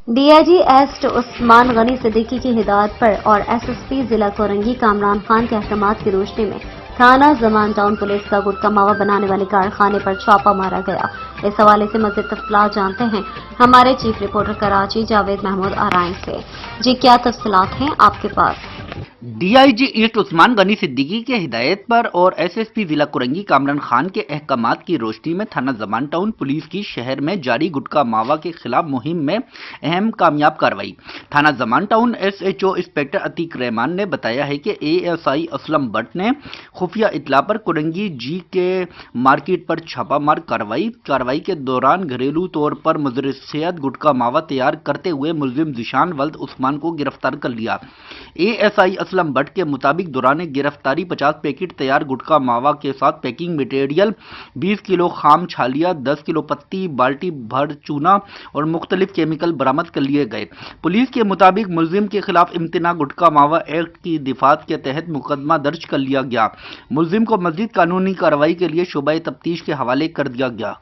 DIG asset عثمان غنی صدیقی کی ہدایت پر اور SSP ضلع کورنگی کامران خان کے احکامات کی روشنی میں تھانہ زمان ٹاؤن پولیس کا گٹکا ماوا بنانے والے کارخانے پر چھاپہ مارا گیا۔ اس حوالے سے مزید تفصیلات جانتے ہیں ہمارے چیف رپورٹر کراچی جاوید محمود آرائن سے۔ جی کیا تفصیلات ہیں آپ کے پاس؟ DIG ایسٹ عثمان غنی صدیقی کے ہدایت پر اور SSP ضلع کورنگی کامران خان کے احکامات کی روشنی میں تھانہ زمان ٹاؤن پولیس کی شہر میں جاری گٹکا ماوا کے خلاف مہم میں اہم کامیاب کارروائی۔ تھانہ زمان ٹاؤن SHO انسپکٹر عتیق رحمان نے بتایا ہے کہ ASI اسلم بٹ نے خفیہ اطلاع پر کورنگی جی کے مارکیٹ پر چھاپہ مار کارروائی کے دوران گھریلو طور پر مضر صحت گٹکا ماوا تیار کرتے ہوئے ملزم ذیشان ولد عثمان کو گرفتار کر لیا۔ ASI اسلم بٹ کے مطابق دوران گرفتاری 50 پیکٹ تیار گٹکا ماوا کے ساتھ پیکنگ مٹیریل، 20 کلو خام چھالیاں، 10 کلو پتی، بالٹی بھر چونا اور مختلف کیمیکل برآمد کر لیے گئے۔ پولیس کے مطابق ملزم کے خلاف امتناع گٹکا ماوا ایکٹ کی دفعات کے تحت مقدمہ درج کر لیا گیا۔ ملزم کو مزید قانونی کارروائی کے لیے شعبہ تفتیش کے حوالے کر دیا گیا۔